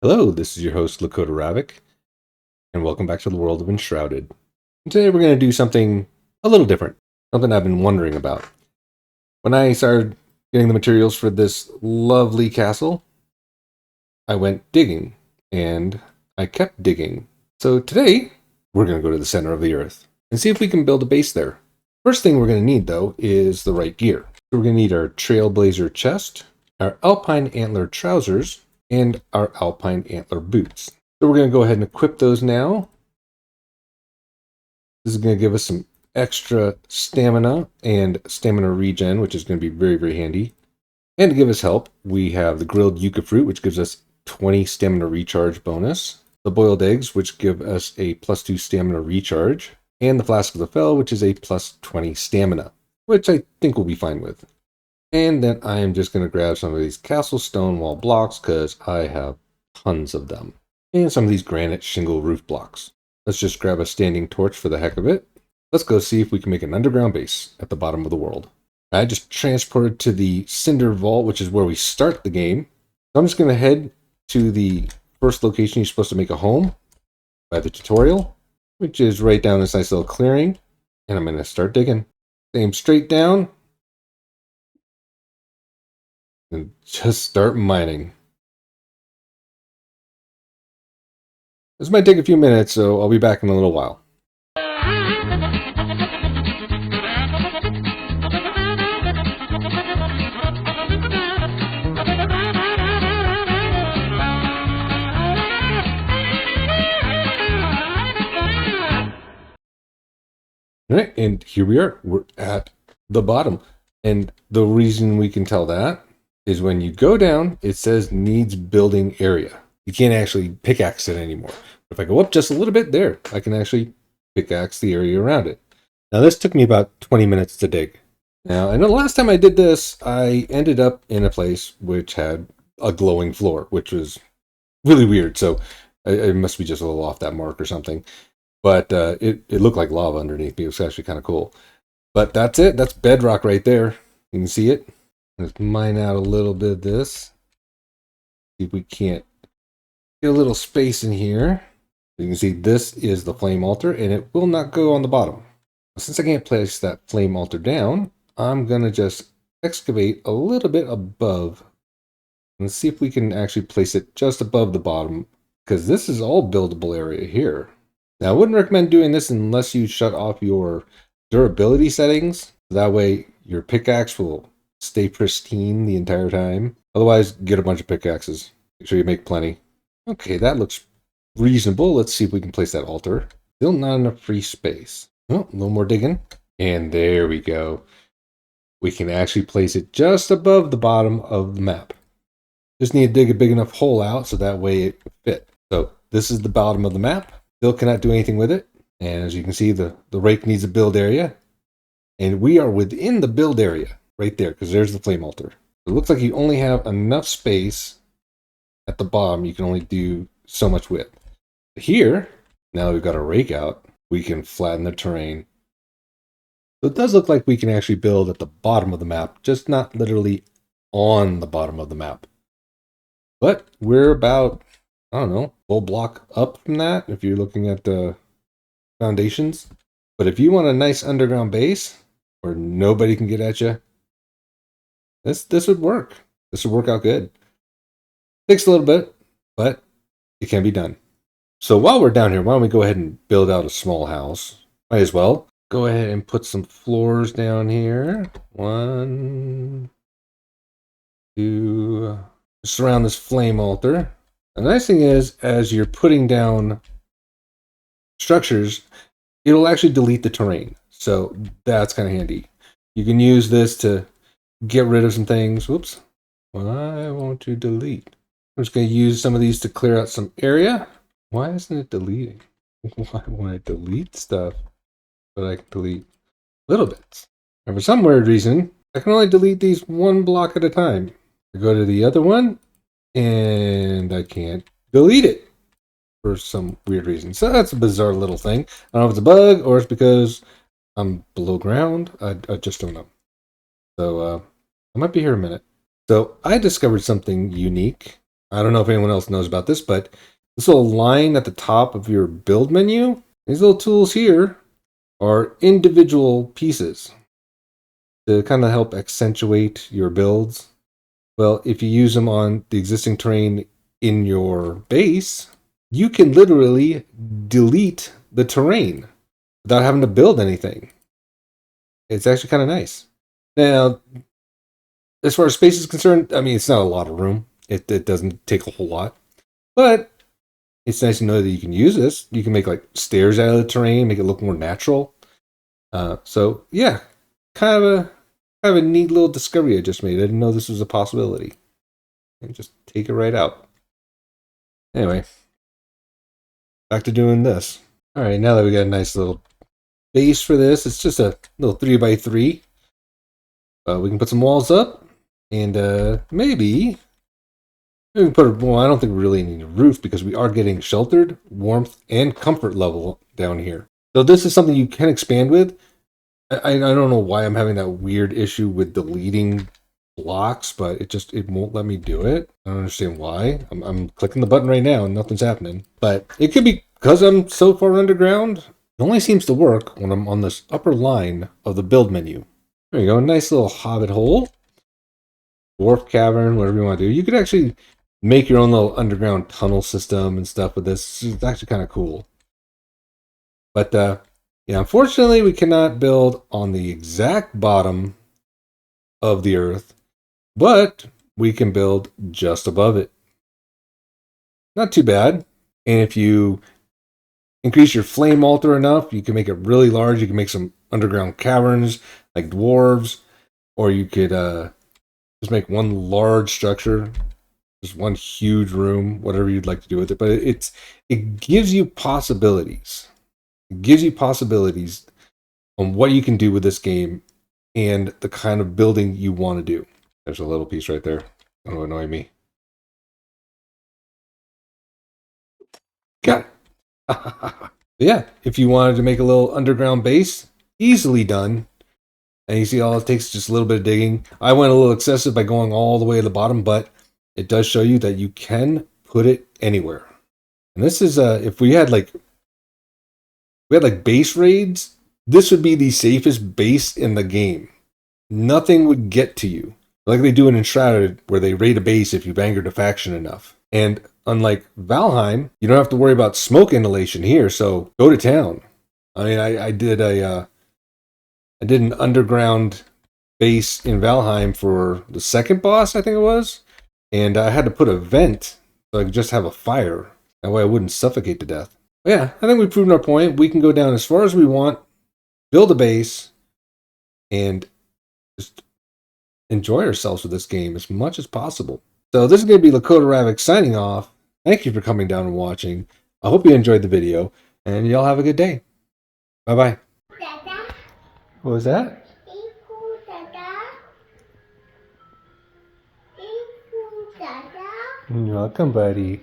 Hello, this is your host, Lakota Ravoc, and welcome back to the world of Enshrouded. And today we're going to do something a little different, something I've been wondering about. When I started getting the materials for this lovely castle, I went digging, and I kept digging. So today, we're going to go to the center of the earth and see if we can build a base there. First thing we're going to need, though, is the right gear. So we're going to need our Trailblazer chest, our Alpine Antler trousers, and our Alpine Antler boots. So we're going to go ahead and equip those now. This is going to give us some extra stamina and stamina regen, which is going to be very, very handy. And to give us help, we have the grilled yucca fruit, which gives us 20 stamina recharge bonus. The boiled eggs, which give us a +2 stamina recharge. And the flask of the fell, which is a +20 stamina, which I think we'll be fine with. And then I am just going to grab some of these castle stone wall blocks because I have tons of them. And some of these granite shingle roof blocks. Let's just grab a standing torch for the heck of it. Let's go see if we can make an underground base at the bottom of the world. I just transported to the Cinder Vault, which is where we start the game. So I'm just going to head to the first location you're supposed to make a home by the tutorial, which is right down this nice little clearing. And I'm going to start digging. Aim straight down. And just start mining. This might take a few minutes, so I'll be back in a little while. All right, and here we are. We're at the bottom. And the reason we can tell that is when you go down, it says needs building area. You can't actually pickaxe it anymore. If I go up just a little bit there, I can actually pickaxe the area around it. Now this took me about 20 minutes to dig. Now, I know the last time I did this, I ended up in a place which had a glowing floor, which was really weird. So it must be just a little off that mark or something. But it looked like lava underneath me. It was actually kind of cool. But that's it. That's bedrock right there. You can see it. Let's mine out a little bit of this. See if we can't get a little space in here. You can see this is the flame altar, and it will not go on the bottom. Since I can't place that flame altar down, I'm going to just excavate a little bit above. Let's see if we can actually place it just above the bottom, because this is all buildable area here. Now, I wouldn't recommend doing this unless you shut off your durability settings. That way, your pickaxe will stay pristine the entire time. Otherwise, get a bunch of pickaxes. Make sure you make plenty. Okay, that looks reasonable. Let's see if we can place that altar. Still not enough free space. Oh, a little more digging. And there we go. We can actually place it just above the bottom of the map. Just need to dig a big enough hole out so that way it will fit. So this is the bottom of the map. Still cannot do anything with it. And as you can see, the rake needs a build area. And we are within the build area right there because there's the flame altar. It looks like you only have enough space at the bottom. You can only do so much width. Here, now that we've got a rake out, we can flatten the terrain. So it does look like we can actually build at the bottom of the map, just not literally on the bottom of the map. But we're about, I don't know, full block up from that if you're looking at the foundations. But if you want a nice underground base where nobody can get at you, this would work. This would work out good. Takes a little bit, but it can be done. So while we're down here, why don't we go ahead and build out a small house? Might as well. Go ahead and put some floors down here. 1, 2. Surround this flame altar. The nice thing is, as you're putting down structures, it'll actually delete the terrain. So that's kind of handy. You can use this to get rid of some things. Whoops. Why won't you delete? I'm just going to use some of these to clear out some area. Why isn't it deleting? Why won't it delete stuff? But I can delete little bits. And for some weird reason, I can only delete these one block at a time. I go to the other one, and I can't delete it for some weird reason. So that's a bizarre little thing. I don't know if it's a bug or it's because I'm below ground. I just don't know. So I might be here a minute. So I discovered something unique I don't know if anyone else knows about this, but this little line at the top of your build menu, these little tools here are individual pieces to kind of help accentuate your builds. Well, if you use them on the existing terrain in your base, you can literally delete the terrain without having to build anything. It's actually kind of nice. Now, as far as space is concerned, I mean, it's not a lot of room. It doesn't take a whole lot. But it's nice to know that you can use this. You can make like stairs out of the terrain, make it look more natural. So yeah, kind of a neat little discovery I just made. I didn't know this was a possibility. And just take it right out. Anyway, back to doing this. All right, now that we got a nice little base for this, it's just a little 3x3. We can put some walls up, and maybe we can put. Well, I don't think we really need a roof because we are getting sheltered, warmth, and comfort level down here. So this is something you can expand with. I don't know why I'm having that weird issue with deleting blocks, but it won't let me do it. I don't understand why. I'm clicking the button right now and nothing's happening. But it could be because I'm so far underground. It only seems to work when I'm on this upper line of the build menu. There you go, a nice little hobbit hole. Dwarf cavern, whatever you want to do. You could actually make your own little underground tunnel system and stuff with this. It's actually kind of cool. But yeah, unfortunately, we cannot build on the exact bottom of the earth, but we can build just above it. Not too bad. And if you increase your flame altar enough, you can make it really large. You can make some underground caverns like dwarves, or you could just make one large structure, just one huge room, whatever you'd like to do with it. But it gives you possibilities. It gives you possibilities on what you can do with this game and the kind of building you want to do. There's a little piece right there. Don't annoy me. Got it. Yeah, if you wanted to make a little underground base, easily done. And you see all it takes is just a little bit of digging. I went a little excessive by going all the way to the bottom, but it does show you that you can put it anywhere. And this is if we had like base raids, this would be the safest base in the game. Nothing would get to you. Like they do in Enshrouded, where they raid a base if you've angered a faction enough. And unlike Valheim, you don't have to worry about smoke inhalation here, so go to town. I mean, I did an underground base in Valheim for the second boss, I think it was, and I had to put a vent so I could just have a fire. That way I wouldn't suffocate to death. But yeah, I think we've proven our point. We can go down as far as we want, build a base, and just enjoy ourselves with this game as much as possible. So this is going to be Lakota Ravoc signing off. Thank you for coming down and watching. I hope you enjoyed the video, and y'all have a good day. Bye-bye. What was that? You're welcome, buddy.